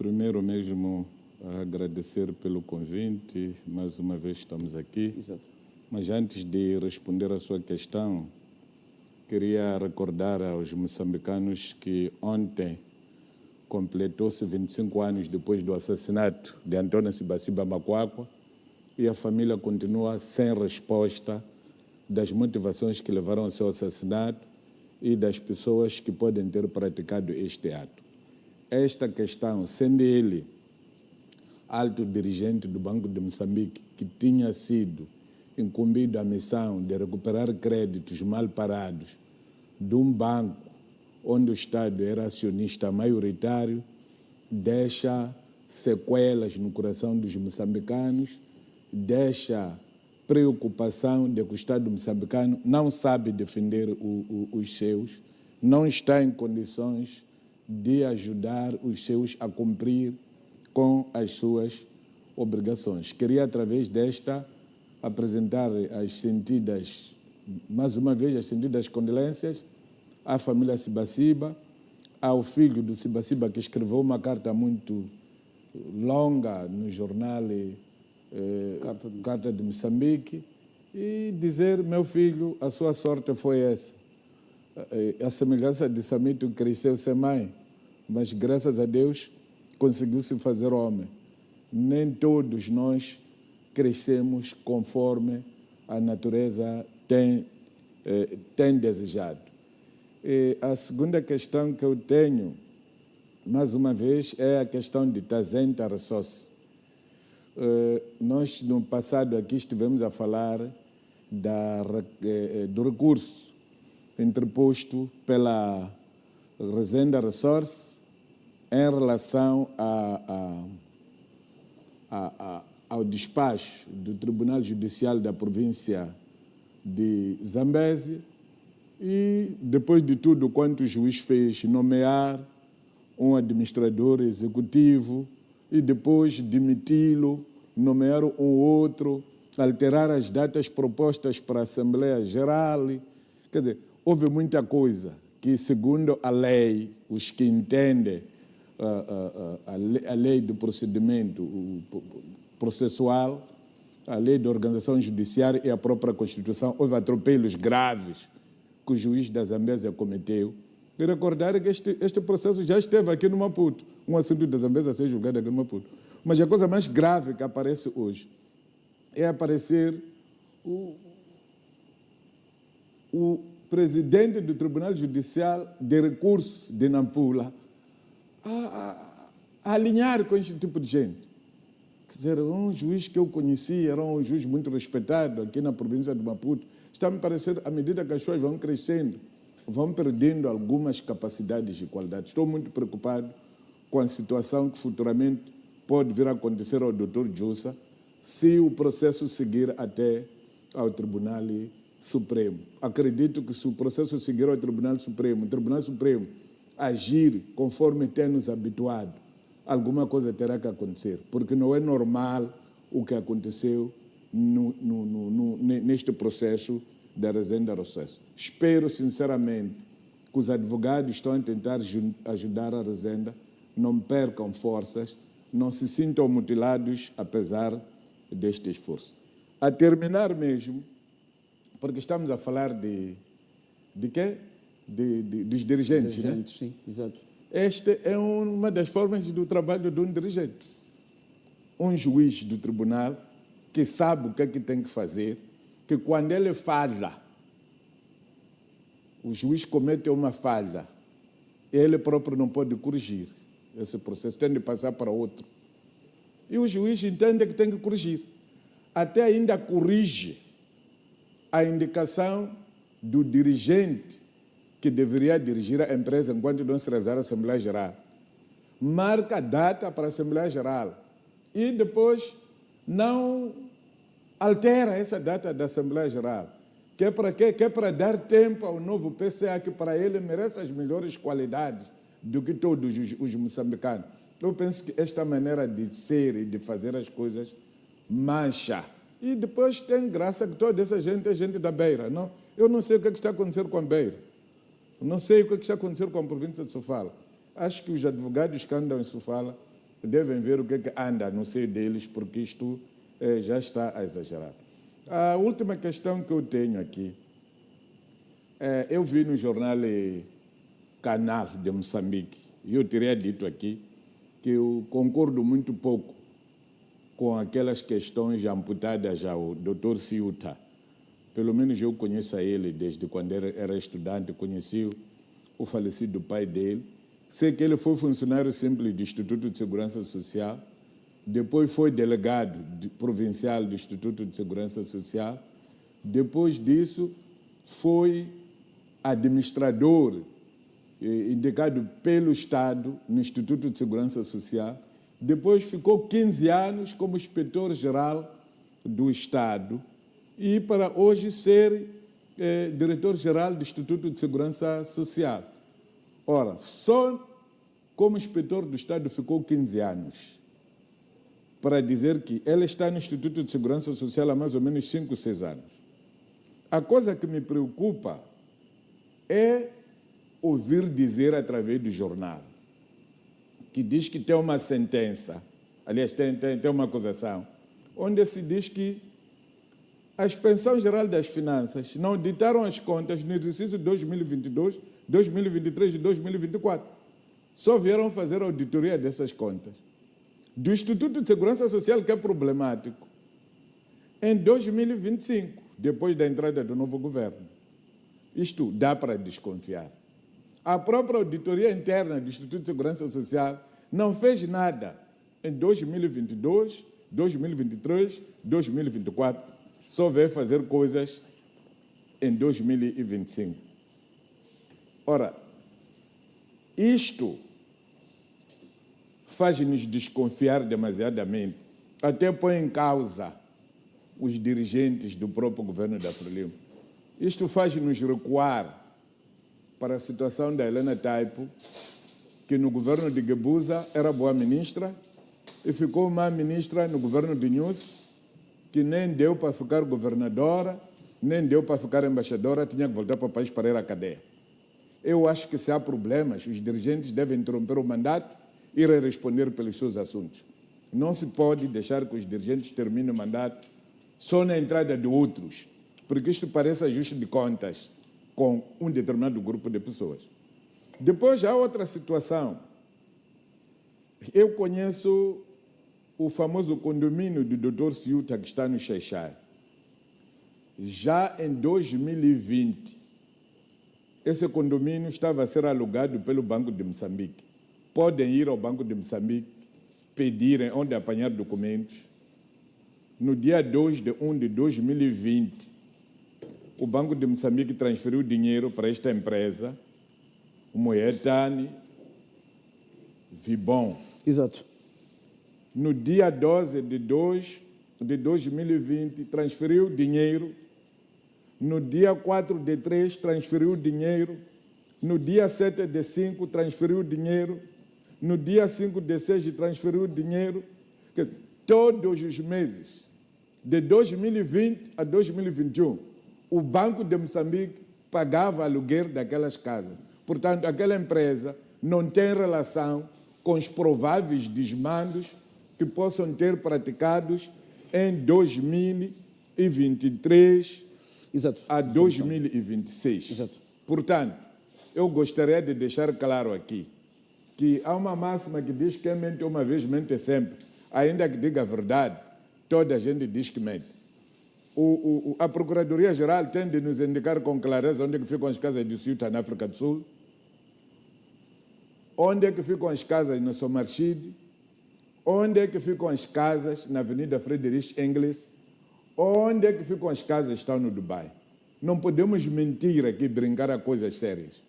Primeiro mesmo, agradecer pelo convite, mais uma vez estamos aqui. Exato. Mas antes de responder à sua questão, queria recordar aos moçambicanos que ontem completou-se 25 anos depois do assassinato de Antônio Sibasiba Macuacua e a família continua sem resposta das motivações que levaram ao seu assassinato e das pessoas que podem ter praticado este ato. Esta questão, sendo ele alto dirigente do Banco de Moçambique, que tinha sido incumbido a missão de recuperar créditos mal parados de um banco onde o Estado era acionista maioritário, deixa sequelas no coração dos moçambicanos, deixa preocupação de que o Estado moçambicano não sabe defender os seus, não está em condições de ajudar os seus a cumprir com as suas obrigações. Queria, através desta, apresentar as sentidas, mais uma vez, as sentidas condolências à família Sibasiba, ao filho do Sibasiba, que escreveu uma carta muito longa no jornal Carta de Moçambique, e dizer: meu filho, a sua sorte foi essa. A semelhança de Samito cresceu sem mãe, mas graças a Deus conseguiu se fazer homem. Nem todos nós crescemos conforme a natureza tem desejado. E a segunda questão que eu tenho, mais uma vez, é a questão de Tazenta Ressource. Nós, no passado, aqui estivemos a falar do recurso interposto pela Resenda Resource em relação ao despacho do Tribunal Judicial da província de Zambésia e, depois de tudo quanto o juiz fez, nomear um administrador executivo e depois demiti-lo, nomear um outro, alterar as datas propostas para a Assembleia Geral. Quer dizer, houve muita coisa que, segundo a lei, os que entendem a lei do procedimento processual, a lei da organização judiciária e a própria Constituição, houve atropelos graves que o juiz da Zambésia cometeu. E recordar que este processo já esteve aqui no Maputo, um assunto da Zambésia a ser julgado aqui no Maputo. Mas a coisa mais grave que aparece hoje é aparecer o presidente do Tribunal Judicial de Recurso de Nampula a alinhar com este tipo de gente. Quer dizer, um juiz que eu conheci, era um juiz muito respeitado aqui na província de Maputo. Está a me parecer, à medida que as pessoas vão crescendo, vão perdendo algumas capacidades e qualidades. Estou muito preocupado com a situação que futuramente pode vir a acontecer ao Dr. Jussa se o processo seguir até ao Tribunal Supremo. Acredito que se o processo seguir ao Tribunal Supremo, o Tribunal Supremo agir conforme tem nos habituado, alguma coisa terá que acontecer, porque não é normal o que aconteceu neste processo da Resenda Resource. Espero, sinceramente, que os advogados estão a tentar ajudar a Resenda, não percam forças, não se sintam mutilados, apesar deste esforço. A terminar mesmo, porque estamos a falar de quê? Dos dirigentes, né? Sim, exato. Esta é uma das formas do trabalho de um dirigente. Um juiz do tribunal que sabe o que é que tem que fazer, que quando ele falha, o juiz comete uma falha, ele próprio não pode corrigir esse processo, tem de passar para outro. E o juiz entende que tem que corrigir. Até ainda corrige a indicação do dirigente que deveria dirigir a empresa enquanto não se realizar a Assembleia Geral. Marca a data para a Assembleia Geral e depois não altera essa data da Assembleia Geral. Que é para quê? Que é para dar tempo ao novo PCA, que para ele merece as melhores qualidades do que todos os moçambicanos. Eu penso que esta maneira de ser e de fazer as coisas mancha. E depois tem graça que toda essa gente é gente da Beira. Não? Eu não sei o que está acontecendo com a Beira. Não sei o que está acontecendo com a província de Sofala. Acho que os advogados que andam em Sofala devem ver o que é que anda no seio deles, porque isto já está a exagerar. A última questão que eu tenho aqui, eu vi no jornal Canal de Moçambique, e eu teria dito aqui que eu concordo muito pouco com aquelas questões amputadas ao Dr. Ciuta. Pelo menos eu conheço a ele desde quando era estudante, conheci o falecido pai dele. Sei que ele foi funcionário simples do Instituto de Segurança Social, depois foi delegado provincial do Instituto de Segurança Social, depois disso foi administrador indicado pelo Estado no Instituto de Segurança Social, depois ficou 15 anos como inspetor-geral do Estado e para hoje ser diretor-geral do Instituto de Segurança Social. Ora, só como inspetor do Estado ficou 15 anos, para dizer que ele está no Instituto de Segurança Social há mais ou menos 5, 6 anos. A coisa que me preocupa é ouvir dizer através do jornal, que diz que tem uma sentença, aliás, tem uma acusação, onde se diz que a Inspeção Geral das Finanças não ditaram as contas no exercício de 2022, 2023 e 2024. Só vieram fazer auditoria dessas contas. Do Instituto de Segurança Social, que é problemático, em 2025, depois da entrada do novo governo. Isto dá para desconfiar. A própria auditoria interna do Instituto de Segurança Social não fez nada em 2022, 2023, 2024, só veio fazer coisas em 2025. Ora, isto faz-nos desconfiar demasiadamente, até põe em causa os dirigentes do próprio governo da Frelimo. Isto faz-nos recuar para a situação da Helena Taipo, que no governo de Guebuza era boa ministra e ficou má ministra no governo de Nhus, que nem deu para ficar governadora, nem deu para ficar embaixadora, tinha que voltar para o país para ir à cadeia. Eu acho que se há problemas, os dirigentes devem interromper o mandato e ir responder pelos seus assuntos. Não se pode deixar que os dirigentes terminem o mandato só na entrada de outros, porque isto parece ajuste de contas com um determinado grupo de pessoas. Depois há outra situação. Eu conheço o famoso condomínio do Dr. Ciuta, que está no Xaixai. Já em 2020, esse condomínio estava a ser alugado pelo Banco de Moçambique. Podem ir ao Banco de Moçambique, pedirem onde apanhar documentos. No dia 2 de 1 de 2020, o Banco de Moçambique transferiu dinheiro para esta empresa, o Moetani Vibon. Exato. No dia 12 de 2 de 2020, transferiu dinheiro. No dia 4 de 3, transferiu dinheiro. No dia 7 de 5, transferiu dinheiro. No dia 5 de 6, transferiu dinheiro. Todos os meses, de 2020 a 2021, o Banco de Moçambique pagava aluguer daquelas casas. Portanto, aquela empresa não tem relação com os prováveis desmandos que possam ter praticados em 2023 Exato. a 2026. Exato. Portanto, eu gostaria de deixar claro aqui que há uma máxima que diz que quem mente uma vez, mente sempre. Ainda que diga a verdade, toda a gente diz que mente. A Procuradoria-Geral tem de nos indicar com clareza onde é que ficam as casas de Ciuta na África do Sul, onde é que ficam as casas no Somarchide, onde é que ficam as casas na Avenida Friedrich Engels, onde é que ficam as casas que estão no Dubai. Não podemos mentir aqui, brincar a coisas sérias.